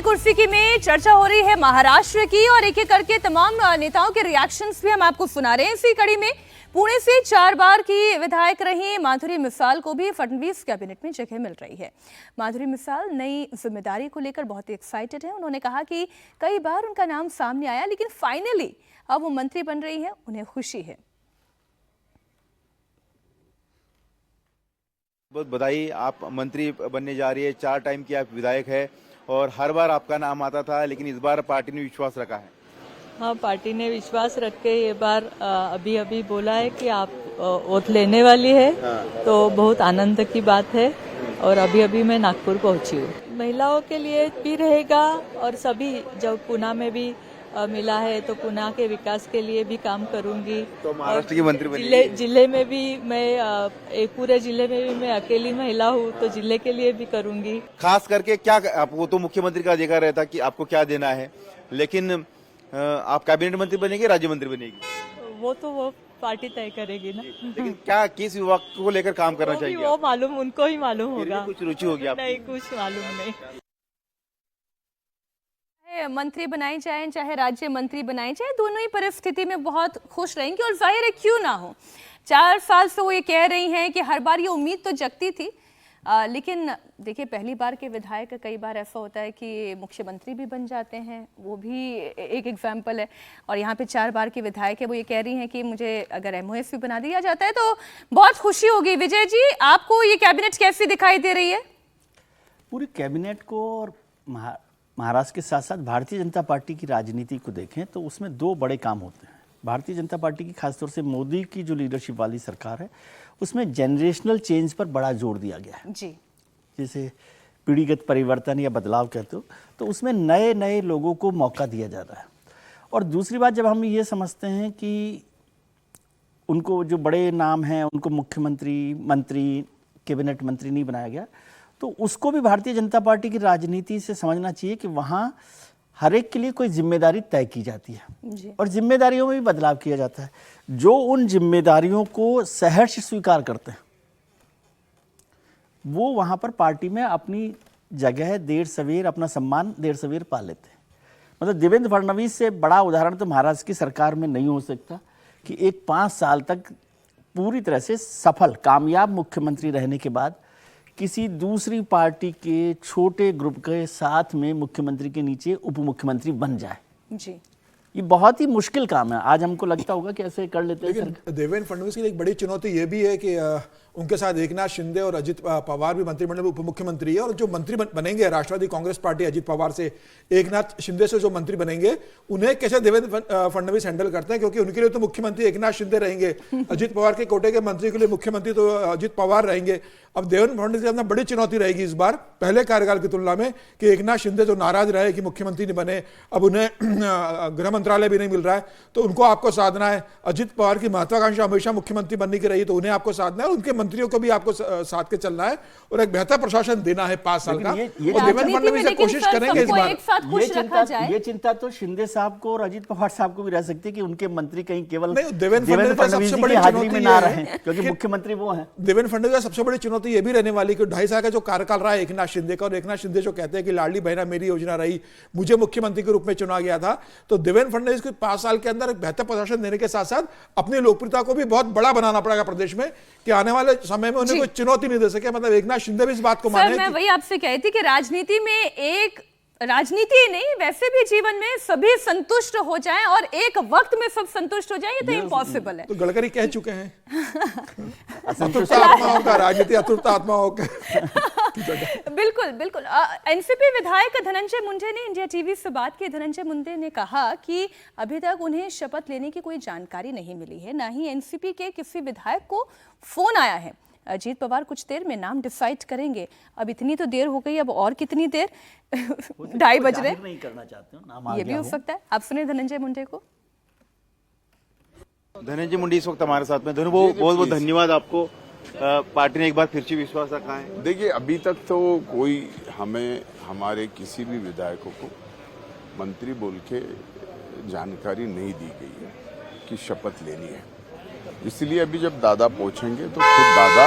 नई कुर्सी की में चर्चा हो रही है महाराष्ट्र की और एक एक करके तमाम नेताओं के रिएक्शंस भी हम आपको सुना रहे हैं। इसी कड़ी में पुणे से 4 बार की विधायक रही माधुरी मिसाल को भी फडणवीस कैबिनेट में जगह मिल रही है। माधुरी मिसाल नई जिम्मेदारी को लेकर बहुत ही एक्साइटेड है। उन्होंने कहा कि कई बार उनका नाम सामने आया लेकिन फाइनली अब वो मंत्री बन रही है, उन्हें खुशी है। बहुत बधाई, आप मंत्री बनने जा रही है। 4 टाइम की आप विधायक है और हर बार आपका नाम आता था, लेकिन इस बार पार्टी ने विश्वास रखा है। हाँ, पार्टी ने विश्वास रख के ये बार अभी बोला है कि आप ओथ लेने वाली है। तो बहुत आनंद की बात है। और अभी मैं नागपुर पहुंची हूँ। महिलाओं के लिए भी रहेगा और सभी जब पुणे में भी मिला है तो पुणे के विकास के लिए भी काम करूंगी। तो महाराष्ट्र की मंत्री बनी। जिले में भी मैं पूरे जिले में भी मैं अकेली महिला हूँ तो जिले के लिए भी करूंगी। खास करके क्या आपको तो मुख्यमंत्री का अधिकार रहता कि आपको क्या देना है, लेकिन आप कैबिनेट मंत्री बनेगी, राज्य मंत्री बनेगी? वो पार्टी तय करेगी ना। लेकिन क्या किस विभाग को लेकर काम करना चाहिए? वो मालूम, उनको ही मालूम होगा। कुछ रुचि होगी आपको? नहीं, कुछ मालूम नहीं। मंत्री बनाई जाए चाहे राज्य मंत्री बनाई जाए, दोनों ही परिस्थिति में बहुत खुश रहेंगे और जाहिर है क्यों ना हो। 4 साल से वो ये कह रही हैं कि हर बार ये उम्मीद तो जगती थी, लेकिन देखिए पहली बार के विधायक कई बार ऐसा होता है कि मुख्यमंत्री भी बन जाते हैं, वो भी एक एग्जाम्पल है। और यहाँ पे 4 बार की विधायक है, वो ये कह रही हैं कि मुझे अगर एमओएस भी बना दिया जाता है तो बहुत खुशी होगी। विजय जी, आपको ये कैबिनेट कैसी दिखाई दे रही है? पूरी कैबिनेट को और महाराष्ट्र के साथ साथ भारतीय जनता पार्टी की राजनीति को देखें तो उसमें 2 बड़े काम होते हैं। भारतीय जनता पार्टी की खासतौर से मोदी की जो लीडरशिप वाली सरकार है उसमें जनरेशनल चेंज पर बड़ा जोर दिया गया है जी। जैसे पीढ़ीगत परिवर्तन या बदलाव कहते हो, तो उसमें नए नए लोगों को मौका दिया जा रहा है। और दूसरी बात, जब हम ये समझते हैं कि उनको जो बड़े नाम हैं उनको मुख्यमंत्री, मंत्री, कैबिनेट मंत्री नहीं बनाया गया, तो उसको भी भारतीय जनता पार्टी की राजनीति से समझना चाहिए कि वहाँ हर एक के लिए कोई जिम्मेदारी तय की जाती है और जिम्मेदारियों में भी बदलाव किया जाता है। जो उन जिम्मेदारियों को सहर्ष स्वीकार करते हैं वो वहाँ पर पार्टी में अपनी जगह देर सवेर, अपना सम्मान देर सवेर पा लेते हैं। मतलब देवेंद्र फडणवीस से बड़ा उदाहरण तो महाराष्ट्र की सरकार में नहीं हो सकता कि एक 5 साल तक पूरी तरह से सफल कामयाब मुख्यमंत्री रहने के बाद किसी दूसरी पार्टी के छोटे ग्रुप के साथ में मुख्यमंत्री के नीचे उप मुख्यमंत्री बन जाए जी। ये बहुत ही मुश्किल काम है। आज हमको लगता होगा कि ऐसे कर लेते हैं। लेकिन देवेंद्र फडणवीस की एक बड़ी चुनौती ये भी है कि उनके साथ एकनाथ शिंदे और अजित पवार भी मंत्रिमंडल में उप मुख्यमंत्री है। और जो मंत्री बनेंगे राष्ट्रवादी कांग्रेस पार्टी अजित पवार से, एकनाथ शिंदे से जो मंत्री बनेंगे, उन्हें कैसे देवेंद्र फडणवीस हैंडल करते हैं, क्योंकि उनके लिए तो मुख्यमंत्री एकनाथ शिंदे रहेंगे, अजित पवार के कोटे के मंत्री के लिए मुख्यमंत्री तो अजित पवार रहेंगे। अब देवेंद्र फडणवीस के सामने बड़ी चुनौती रहेगी इस बार पहले कार्यकाल की तुलना में कि एकनाथ शिंदे जो नाराज रहे कि मुख्यमंत्री नहीं बने, अब उन्हें गृह मंत्रालय भी नहीं मिल रहा है, तो उनको आपको साधना है। अजित पवार की महत्वाकांक्षा हमेशा मुख्यमंत्री बनने की रही, तो उन्हें आपको साधना है और उनके मंत्रियों को भी आपको साथ के चलना है और एक बेहतर प्रशासन देना है 5 साल का। और देवेंद्र फडणवीस से कोशिश करेंगे इस बार। ये चिंता तो शिंदे साहब को और अजित पवार साहब को भी रह सकती है कि उनके मंत्री कहीं केवल देवेंद्र फडणवीस की हाजिरी में ना रहे, क्योंकि मुख्यमंत्री वो हैं। देवेंद्र फडणवीस का सबसे बड़ी चुनौती ये भी रहने वाली कि 2.5 साल का जो कार्यकाल रहा है एकनाथ शिंदे का, और एकनाथ शिंदे जो कहते हैं कि लाडली बहना मेरी योजना रही, मुझे मुख्यमंत्री के रूप में चुना गया था, तो देवेंद्र फडणवीस को 5 साल के अंदर एक बेहतर प्रशासन देने के साथ साथ अपनी लोकप्रियता को भी बहुत बड़ा बनाना पड़ेगा प्रदेश में कि आने वाले समय में उन्हें कोई चुनौती नहीं दे सके। मतलब एकनाथ शिंदे भी इस बात को माने। मैं वही आपसे कही थी कि राजनीति में एक राजनीति नहीं, वैसे भी जीवन में सभी संतुष्ट हो जाएं और एक वक्त में सब संतुष्ट हो जाएं, ये तो इम्पॉसिबल है। तो गडकरी कह चुके हैं अतुष्ट आत्माओं का राजनीति अतुष्ट आत्माओं का। बिल्कुल बिल्कुल। एनसीपी विधायक धनंजय मुंडे ने इंडिया टीवी से बात की। धनंजय मुंडे ने कहा कि अभी तक उन्हें शपथ लेने की कोई जानकारी नहीं मिली है, ना ही एनसीपी के किसी विधायक को फोन आया है। अजीत पवार कुछ देर में नाम डिसाइड करेंगे। अब इतनी तो देर हो गई, अब और कितनी देर? 2:30 बज रहे। नहीं करना चाहते हो, नाम आ ये भी हो सकता है। आप सुने धनंजय मुंडे को। धनंजय मुंडे इस वक्त हमारे साथ में। धनु, बहुत बहुत धन्यवाद आपको। पार्टी ने एक बार फिर से विश्वास रखा है। देखिए, अभी तक तो कोई हमें हमारे किसी भी विधायकों को मंत्री बोल के जानकारी नहीं दी गई है कि शपथ लेनी है। इसलिए अभी जब दादा पहुंचेंगे तो खुद दादा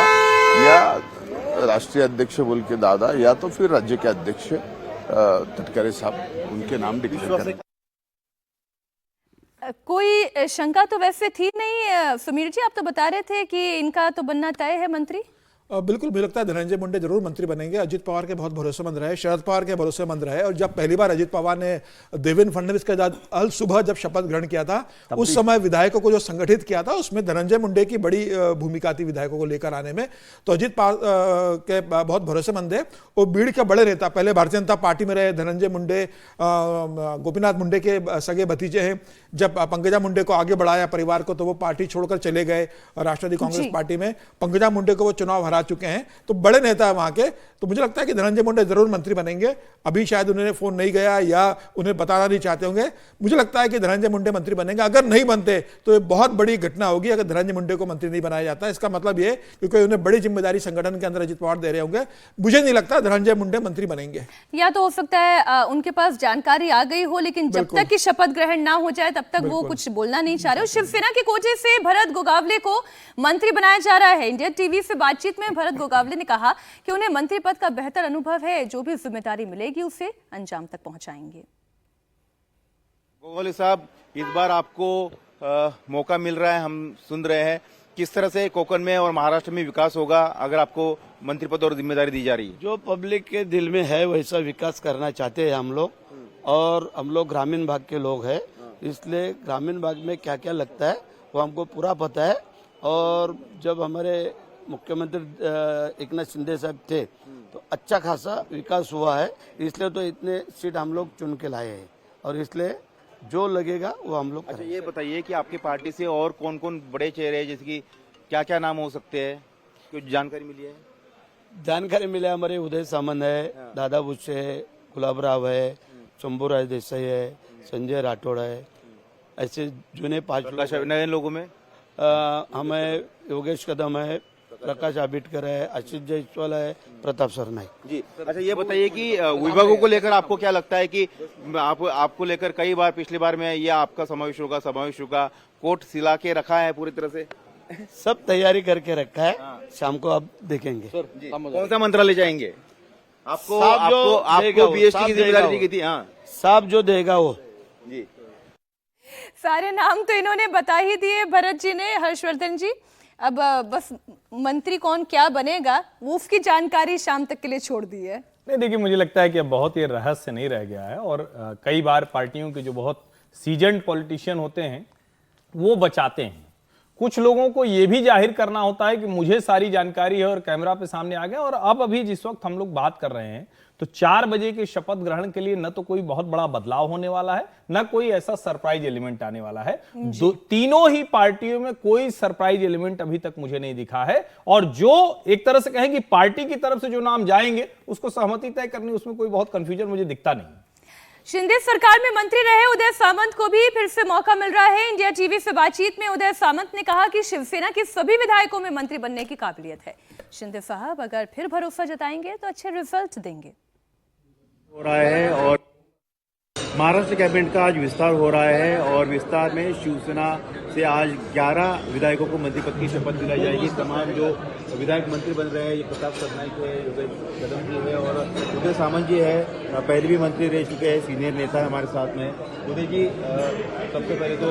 या राष्ट्रीय अध्यक्ष बोल के दादा या तो फिर राज्य के अध्यक्ष तटकरे साहब उनके नाम डिक्लेयर करेंगे। कोई शंका तो वैसे थी नहीं समीर जी, आप तो बता रहे थे कि इनका तो बनना तय है मंत्री। बिल्कुल, मुझे लगता है धनंजय मुंडे जरूर मंत्री बनेंगे। अजित पवार के बहुत भरोसेमंद रहे, शरद पवार के भरोसेमंद रहे, और जब पहली बार अजित पवार ने देवेंद्र फडणवीस के साथ अल सुबह जब शपथ ग्रहण किया था, उस समय विधायकों को जो संगठित किया था उसमें धनंजय मुंडे की बड़ी भूमिका थी विधायकों को लेकर आने में। तो अजित पवार के बहुत भरोसेमंद है। वो बीड़ के बड़े नेता, पहले भारतीय जनता पार्टी में रहे धनंजय मुंडे, गोपीनाथ मुंडे के सगे भतीजे हैं। जब पंकजा मुंडे को आगे बढ़ाया परिवार को, तो वो पार्टी छोड़कर चले गए राष्ट्रवादी कांग्रेस पार्टी में। पंकजा मुंडे को वो चुनाव हरा चुके हैं, तो बड़े नेता है वहां के। तो मुझे लगता है कि धनंजय मुंडे जरूर मंत्री बनेंगे। अभी शायद उन्हें फोन नहीं गया या उन्हें बताना नहीं चाहते होंगे। मुझे लगता है कि धनंजय मुंडे मंत्री बनेंगे। अगर नहीं बनते तो ये बहुत बड़ी घटना होगी अगर धनंजय मुंडे को मंत्री नहीं बनाया जाता। इसका मतलब ये, क्योंकि उन्हें बड़ी जिम्मेदारी संगठन के अंदर अजित पवार दे रहे होंगे। मुझे नहीं लगता धनंजय मुंडे मंत्री बनेंगे। या तो हो सकता है उनके पास जानकारी आ गई हो, लेकिन जब तक कि शपथ ग्रहण ना हो जाए तब तक वो कुछ बोलना नहीं चाह रहे हो। शिवसेना के कोटे से भरत गोगावले को मंत्री बनाया जा रहा है। इंडिया टीवी से बातचीत में भरत गोगावले ने कहा कि उन्हें मंत्री पद का बेहतर अनुभव है, जो भी जिम्मेदारी मिलेगी उसे अंजाम तक पहुंचाएंगे। गोगावले साहब, इस बार आपको मौका मिल रहा है, हम सुन रहे हैं किस तरह से कोकण में और महाराष्ट्र में विकास होगा अगर आपको मंत्री पद और जिम्मेदारी दी जा रही है। जो पब्लिक के दिल में है वैसा विकास करना चाहते हैं हम लोग, और हम लोग ग्रामीण भाग के लोग हैं, इसलिए ग्रामीण भाग में क्या क्या लगता है वो हमको पूरा पता है। और जब हमारे मुख्यमंत्री एकनाथ शिंदे साहब थे तो अच्छा खासा विकास हुआ है, इसलिए तो इतने सीट हम लोग चुन के लाए हैं, और इसलिए जो लगेगा वो हम लोग करेंगे। ये बताइए कि आपकी पार्टी से और कौन कौन बड़े चेहरे हैं, जैसे कि क्या क्या नाम हो सकते हैं, कुछ जानकारी मिली है? जानकारी मिले, हमारे उदय सामंत है, दादा बुच्चे है, गुलाब राव है, शंभूराज देसाई है, संजय राठौड़ है, ऐसे जुने 5 नए लोगों में हमें योगेश कदम है, प्रकाश आबिटकर है, आशीष जायसवाल है, प्रताप सरनाईक जी। अच्छा, ये बताइए कि विभागों को लेकर आपको क्या लगता है कि आपको लेकर कई बार पिछली बार में ये आपका समावेश होगा, कोर्ट सिला के रखा है पूरी तरह से? सब तैयारी करके रखा है, शाम को आप देखेंगे। कौन सा मंत्रालय जाएंगे? आपको बीएसटी की जिम्मेदारी दी गई थी। हाँ, साहब जो देगा वो जी। सारे नाम तो इन्होंने बता ही दिए भरत जी ने। हर्षवर्धन जी, अब बस मंत्री कौन क्या बनेगा वो उसकी जानकारी शाम तक के लिए छोड़ दी है। नहीं, देखिए, मुझे लगता है कि अब बहुत ये रहस्य नहीं रह गया है, और कई बार पार्टियों के जो बहुत सीजन्ड पॉलिटिशियन होते हैं वो बचाते हैं। कुछ लोगों को ये भी जाहिर करना होता है कि मुझे सारी जानकारी है और कैमरा पे सामने आ गया। और अब अभी जिस वक्त हम लोग बात कर रहे हैं तो 4 बजे के शपथ ग्रहण के लिए न तो कोई बहुत बड़ा बदलाव होने वाला है, न कोई ऐसा सरप्राइज एलिमेंट आने वाला है। तीनों ही पार्टियों में कोई सरप्राइज एलिमेंट अभी तक मुझे नहीं दिखा है, और जो एक तरह से कहें कि पार्टी की तरफ से जो नाम जाएंगे उसको सहमति तय करनी, उसमें कोई बहुत कंफ्यूजन मुझे दिखता नहीं। शिंदे सरकार में मंत्री रहे उदय सामंत को भी फिर से मौका मिल रहा है। इंडिया टीवी से बातचीत में उदय सामंत ने कहा कि शिवसेना के सभी विधायकों में मंत्री बनने की काबिलियत है। शिंदे साहब अगर फिर भरोसा जताएंगे तो अच्छे रिजल्ट देंगे। हो रहा है, और महाराष्ट्र कैबिनेट का आज विस्तार हो रहा है, और विस्तार में शिवसेना से आज 11 विधायकों को मंत्री पद की शपथ दिलाई जाएगी। तमाम जो विधायक मंत्री बन रहे हैं, ये प्रताप सरनाईक है, योगेश कदम जी है और उदय सामंत जी है, पहले भी मंत्री रह चुके हैं, सीनियर नेता है हमारे साथ में। उदय जी, सबसे पहले तो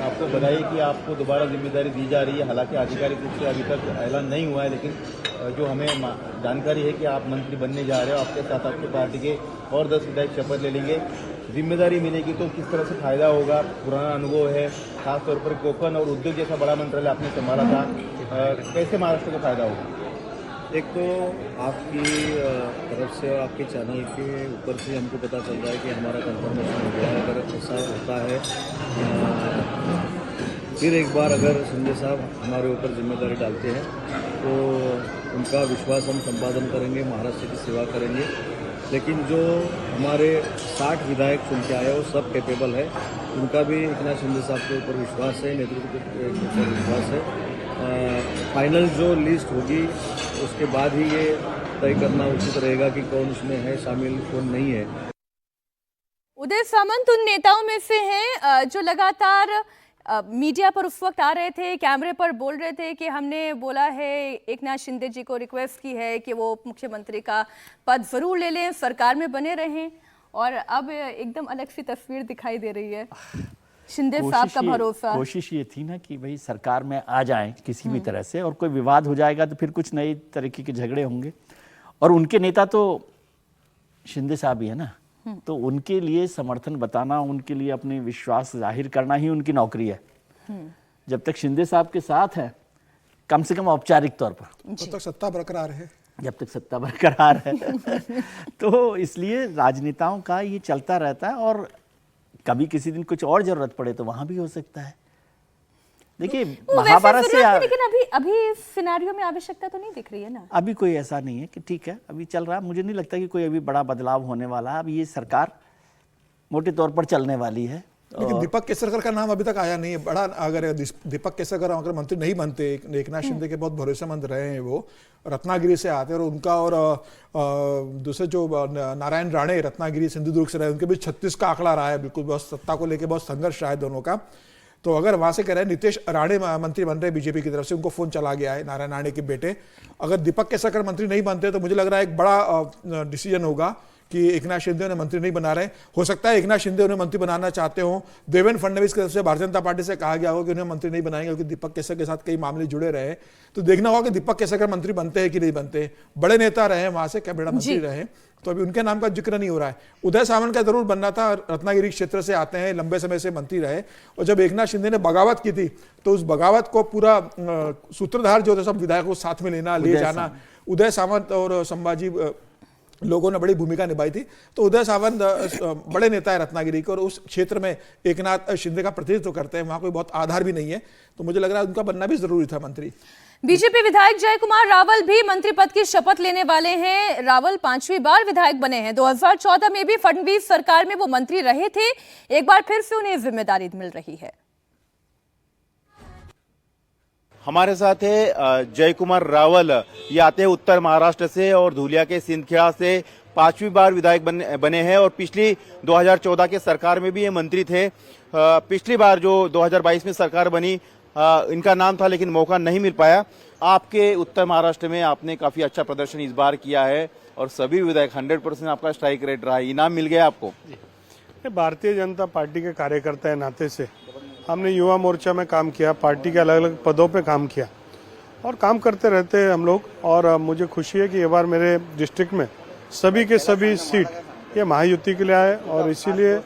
आपको बधाई कि आपको दोबारा जिम्मेदारी दी जा रही है। हालांकि आधिकारिक रूप से अभी तक ऐलान नहीं हुआ है, लेकिन जो हमें जानकारी है कि आप मंत्री बनने जा रहे हो, आपके साथ आपकी पार्टी के और 10 विधायक शपथ ले लेंगे। जिम्मेदारी मिलेगी तो किस तरह से फायदा होगा? पुराना अनुभव है, खासतौर पर कोकण और उद्योग जैसा बड़ा मंत्रालय आपने संभाला था, कैसे महाराष्ट्र को फायदा होगा? एक तो आपकी तरफ से और आपके चैनल के ऊपर से हमको पता चल रहा है कि हमारा कंफर्मेशन हो गया है। अगर ऐसा होता है फिर एक बार अगर शिंदे साहब हमारे ऊपर जिम्मेदारी डालते हैं तो उनका विश्वास हम संपादन करेंगे, महाराष्ट्र की सेवा करेंगे। लेकिन जो हमारे 60 विधायक चुन के आए वो सब कैपेबल है, उनका भी एकनाथ शिंदे साहब के ऊपर विश्वास है, नेतृत्व के ऊपर विश्वास है। फाइनल जो लिस्ट होगी उसके बाद ही ये तय करना उचित रहेगा कि कौन उसमें है शामिल, कौन नहीं है। उदय सामंत उन नेताओं में से हैं जो लगातार मीडिया पर उस वक्त आ रहे थे, कैमरे पर बोल रहे थे कि हमने बोला है, एकनाथ शिंदे जी को रिक्वेस्ट की है कि वो उप मुख्यमंत्री का पद जरूर ले लें, सरकार में बने रहें, और अब एकदम अलग सी तस्वीर दिखाई दे रही है। शिंदे साहब का भरोसा, कोशिश ये थी ना कि भाई सरकार में आ जाएं किसी भी तरह से, और कोई विवाद हो जाएगा तो फिर कुछ नई तरीके के झगड़े होंगे, और उनके नेता तो शिंदे साहब ही है ना, तो उनके लिए समर्थन बताना, उनके लिए अपने विश्वास जाहिर करना ही उनकी नौकरी है। जब तक शिंदे साहब के साथ है, कम से कम औपचारिक तौर पर, तब तक सत्ता बरकरार है, जब तक सत्ता बरकरार है तो इसलिए राजनेताओं का ये चलता रहता है, और कभी किसी दिन कुछ और जरूरत पड़े तो वहां भी हो सकता है। देखिए महाभारत से लेकिन अभी इस सिनेरियो में आवश्यकता तो नहीं दिख रही है ना। अभी कोई ऐसा नहीं है कि ठीक है अभी चल रहा है, मुझे नहीं लगता कि कोई अभी बड़ा बदलाव होने वाला है। अब ये सरकार मोटे तौर पर चलने वाली है। लेकिन दीपक केसरकर का नाम अभी तक आया नहीं है। बड़ा अगर दीपक केसरकर अगर मंत्री नहीं बनते, एकनाथ शिंदे के बहुत भरोसेमंद रहे हैं, वो रत्नागिरी से आते हैं, और उनका और दूसरे जो नारायण राणे रत्नागिरी सिंधुदुर्ग से रहे, उनके बीच 36 का आंकड़ा रहा है, बिल्कुल बहुत सत्ता को लेकर बहुत संघर्ष रहा है दोनों का। तो अगर वहां से कह रहे हैं नितेश राणे मंत्री बन रहे बीजेपी की तरफ से, उनको फोन चला गया है नारायण राणे के बेटे। अगर दीपक केसरकर मंत्री नहीं बनते तो मुझे लग रहा है एक बड़ा डिसीजन होगा कि एकनाथ शिंदे उन्हें मंत्री नहीं बना रहे। हो सकता है एकनाथ शिंदे उन्हें मंत्री बनाना चाहते हो, देवेंद्र फडणवीस की तरफ से भारतीय जनता पार्टी से कहा गया हो कि उन्हें मंत्री नहीं बनाएंगे क्योंकि दीपक केसरकर के साथ कई मामले जुड़े रहे। तो देखना होगा कि दीपक केसरकर मंत्री बनते हैं कि नहीं बनते। बड़े नेता रहे, वहां से कैबिनेट मंत्री रहे, तो अभी उनके नाम का जिक्र नहीं हो रहा है। उदय सामंत का जरूर बनना था, रत्नागिरी क्षेत्र से आते हैं, लंबे समय से मंत्री रहे, और जब एकनाथ शिंदे ने बगावत की थी तो उस बगावत को पूरा सूत्रधार जो थे सब विधायकों को साथ में लेना, ले जाना, उदय सामंत और संभाजी लोगों ने बड़ी भूमिका निभाई थी। तो उदय सामंत बड़े नेता है रत्नागिरी के, और उस क्षेत्र में एकनाथ शिंदे का प्रतिनिधित्व करते हैं, वहां कोई बहुत आधार भी नहीं है, तो मुझे लग रहा है उनका बनना भी जरूरी था मंत्री। बीजेपी विधायक जय कुमार रावल भी मंत्री पद की शपथ लेने वाले हैं। रावल 5वीं बार विधायक बने हैं। 2014 में भी फडणवीस सरकार में वो मंत्री रहे थे, एक बार फिर से उन्हें जिम्मेदारी मिल रही है। हमारे साथ है जय कुमार रावल, ये आते हैं उत्तर महाराष्ट्र से और धुलिया के सिंदखेड़ा से, 5वीं बार विधायक बने हैं, और पिछली 2014 के सरकार में भी ये मंत्री थे। पिछली बार जो 2022 में सरकार बनी, इनका नाम था लेकिन मौका नहीं मिल पाया। आपके उत्तर महाराष्ट्र में आपने काफी अच्छा प्रदर्शन इस बार किया है, और सभी विधायक 100% आपका स्ट्राइक रेट रहा है। इनाम मिल गया आपको? भारतीय जनता पार्टी के कार्यकर्ता है नाते से हमने युवा मोर्चा में काम किया, पार्टी के अलग अलग पदों पे काम किया, और काम करते रहते हैं हम लोग। और मुझे खुशी है कि ये बार मेरे डिस्ट्रिक्ट में सभी के सभी सीट ये महायुति के लिए आए, और इसीलिए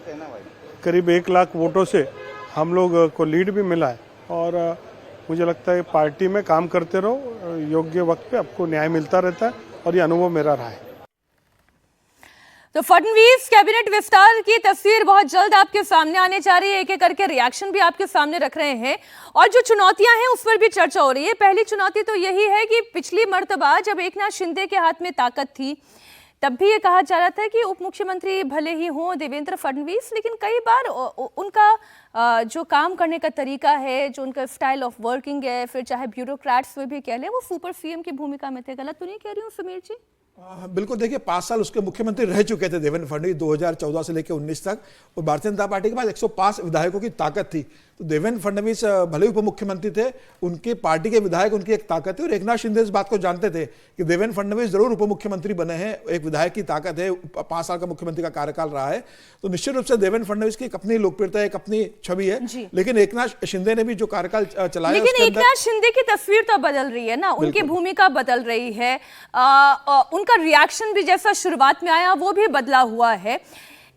करीब 1 लाख वोटों से हम लोग को लीड भी मिला है। और मुझे लगता है पार्टी में काम करते रहो, योग्य वक्त पे आपको न्याय मिलता रहता है, और ये अनुभव मेरा रहा है। तो फडणवीस कैबिनेट विस्तार की तस्वीर बहुत जल्द आपके सामने आने जा रही है। एक एक करके रिएक्शन भी आपके सामने रख रहे हैं, और जो चुनौतियां हैं उस पर भी चर्चा हो रही है। पहली चुनौती तो यही है कि पिछली मर्तबा जब एकनाथ शिंदे के हाथ में ताकत थी, तब भी ये कहा जा रहा था कि उप मुख्यमंत्री भले ही हों देवेंद्र फडणवीस, लेकिन कई बार उनका जो काम करने का तरीका है, जो उनका स्टाइल ऑफ वर्किंग है, फिर चाहे ब्यूरोक्रेट्स में भी कह लें, वो सुपर सीएम की भूमिका में थे। गलत तो नहीं कह रही हूँ समीर जी? बिल्कुल, देखिए 5 साल उसके मुख्यमंत्री रह चुके थे देवेंद्र फडणवीस, 2014 से लेकर 19 तक, और भारतीय जनता पार्टी के पास 105 विधायकों की ताकत थी। तो देवेंद्र फडणवीस भले उप मुख्यमंत्री थे, उनके पार्टी के विधायक उनकी एक ताकत है, और एकनाथ शिंदे इस बात को जानते थे कि देवेंद्र फडणवीस जरूर उप मुख्यमंत्री बने हैं, एक विधायक की ताकत है, 5 साल का मुख्यमंत्री का कार्यकाल रहा है, तो निश्चित रूप से देवेंद्र फडणवीस की एक अपनी लोकप्रियता, एक अपनी छवि है। लेकिन एकनाथ शिंदे ने भी जो कार्यकाल चलाया, लेकिन एकनाथ शिंदे की तस्वीर तो बदल रही है ना, उनकी भूमिका बदल रही है, उनका रिएक्शन भी जैसा शुरुआत में आया वो भी बदला हुआ है।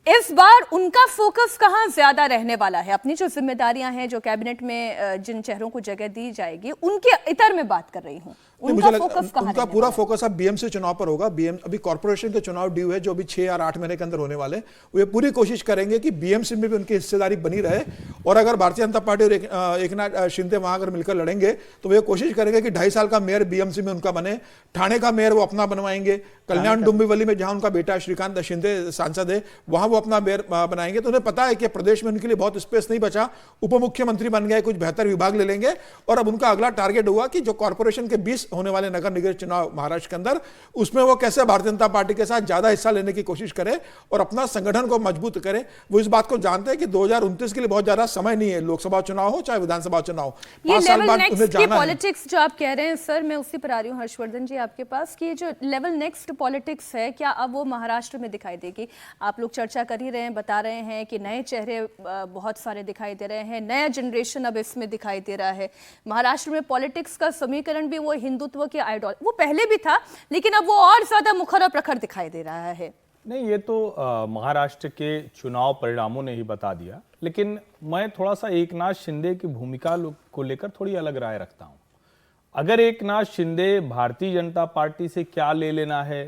इस बार उनका फोकस कहां ज्यादा रहने वाला है? अपनी जो जिम्मेदारियां हैं, जो कैबिनेट में जिन चेहरों को जगह दी जाएगी, उनके इतर में बात कर रही हूं, उनका फोकस कहां? उनका पूरा फोकस अब बीएमसी चुनाव पर होगा। अभी कॉर्पोरेशन के चुनाव ड्यू है, जो अभी 6 या 8 महीने के अंदर होने वाले। वो ये पूरी कोशिश करेंगे कि बीएमसी में भी उनकी हिस्सेदारी बनी रहे, और अगर भारतीय जनता पार्टी और एकनाथ शिंदे वहां अगर मिलकर लड़ेंगे तो वो ये कोशिश करेंगे कि 2.5 साल का मेयर बीएमसी में उनका बने, ठाणे का मेयर वो अपना बनवाएंगे, कल्याण डोंबिवली में जहां उनका बेटा श्रीकांत शिंदे सांसद है, वहां वो अपना मेयर बनाएंगे। तो उन्हें पता है कि प्रदेश में उनके लिए बहुत स्पेस नहीं बचा, उप मुख्यमंत्री बन गए, कुछ बेहतर विभाग ले लेंगे, और अब उनका अगला टारगेट हुआ कि जो कॉर्पोरेशन के 20 होने वाले नगर निगम चुनाव महाराष्ट्र के अंदर, उसमें वो कैसे भारतीय जनता पार्टी के साथ ज्यादा हिस्सा लेने की कोशिश करे और अपना संगठन को मजबूत करे। वो इस बात को जानते हैं कि 2029 के लिए बहुत ज्यादा समय नहीं है, लोकसभा चुनाव हो चाहे विधानसभा चुनाव हो, ये 5 साल लेवल बाद नेक्स्ट उन्हें की जाना है। पॉलिटिक्स जो आप कह रहे हैं सर, मैं उसी पर आ रही हूँ हर्षवर्धन जी आपके पास, कि ये जो लेवल नेक्स्ट पॉलिटिक्स है, क्या अब वो महाराष्ट्र में दिखाई देगी? आप लोग चर्चा कर ही रहे हैं, बता रहे हैं कि नए चेहरे बहुत सारे दिखाई दे रहे हैं, नया जनरेशन अब इसमें दिखाई दे रहा है। महाराष्ट्र में पॉलिटिक्स का समीकरण भी वो हिंदुत्व के आइडॉल, वो पहले भी था लेकिन अब वो और ज्यादा मुखर और प्रखर दिखाई दे रहा है। नहीं, ये तो महाराष्ट्र के चुनाव परिणामों ने ही बता दिया, लेकिन मैं थोड़ा सा एकनाथ शिंदे की भूमिका को लेकर थोड़ी अलग राय रखता हूं। अगर एकनाथ शिंदे भारतीय जनता पार्टी से क्या ले लेना है,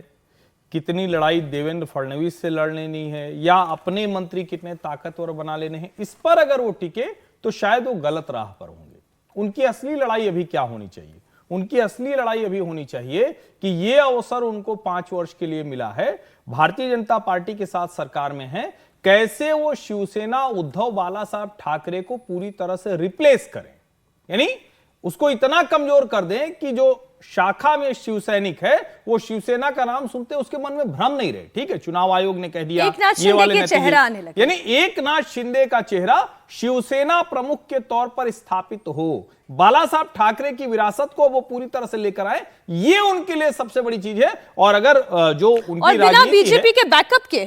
कितनी लड़ाई देवेंद्र फडणवीस से लड़ लेनी है, या अपने मंत्री कितने ताकतवर बना लेने हैं, इस पर अगर वो टिके तो शायद वो गलत राह पर होंगे। उनकी असली लड़ाई अभी क्या होनी चाहिए? उनकी असली लड़ाई अभी होनी चाहिए कि ये अवसर उनको 5 वर्ष के लिए मिला है, भारतीय जनता पार्टी के साथ सरकार में है, कैसे वो शिवसेना उद्धव बाला साहब ठाकरे को पूरी तरह से रिप्लेस करें, यानी उसको इतना कमजोर कर दें कि जो शाखा में शिवसैनिक है वो शिवसेना का नाम सुनते उसके मन में भ्रम नहीं रहे। ठीक है, चुनाव आयोग ने कह दिया ये वाले चेहरा आने लगे, यानी एकनाथ शिंदे का चेहरा शिवसेना प्रमुख के तौर पर स्थापित हो, बाला साहब ठाकरे की विरासत को वो पूरी तरह से लेकर आए, ये उनके लिए सबसे बड़ी चीज है। और अगर जो उनकी बिना बीजेपी के बैकअप के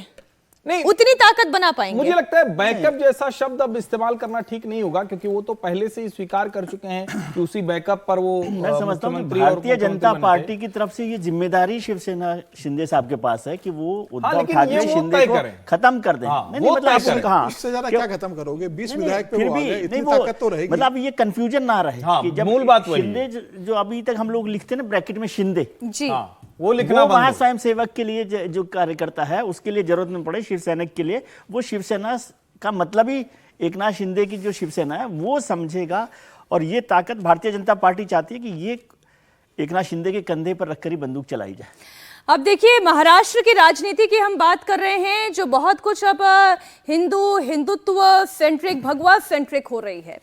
नहीं उतनी ताकत बना पाएंगे, मुझे लगता है बैकअप जैसा शब्द अब इस्तेमाल करना ठीक नहीं होगा, क्योंकि वो तो पहले से ही स्वीकार कर चुके हैं कि उसी बैकअप पर वो मैं समझता हूं कि भारतीय जनता पार्टी की तरफ से ये जिम्मेदारी शिवसेना शिंदे साहब के पास है कि वो उद्धव ठाकरे शिंदे को खत्म कर दें। नहीं, मतलब कहां इससे ज्यादा क्या खत्म करोगे? 20 विधायक पे फिर वो आ भी गए, इतनी नहीं, ताकत तो रहेगी। मतलब ये कंफ्यूजन ना रहे कि जब मूल बात वही शिंदे जो अभी तक हम लोग लिखते हैं ना ब्रैकेट में शिंदे जी, वो लिखना वो वहां स्वयं सेवक के लिए जो कार्यकर्ता है उसके लिए जरूरत नहीं पड़े, शिवसैनिक के लिए वो शिवसेना का मतलब ही एकनाथ शिंदे की जो शिवसेना है वो समझेगा। और ये ताकत भारतीय जनता पार्टी चाहती है कि ये एकनाथ शिंदे के कंधे पर रखकर ही बंदूक चलाई जाए। अब देखिए, महाराष्ट्र की राजनीति की हम बात कर रहे हैं, जो बहुत कुछ अब हिंदुत्व सेंट्रिक, भगवा सेंट्रिक हो रही है।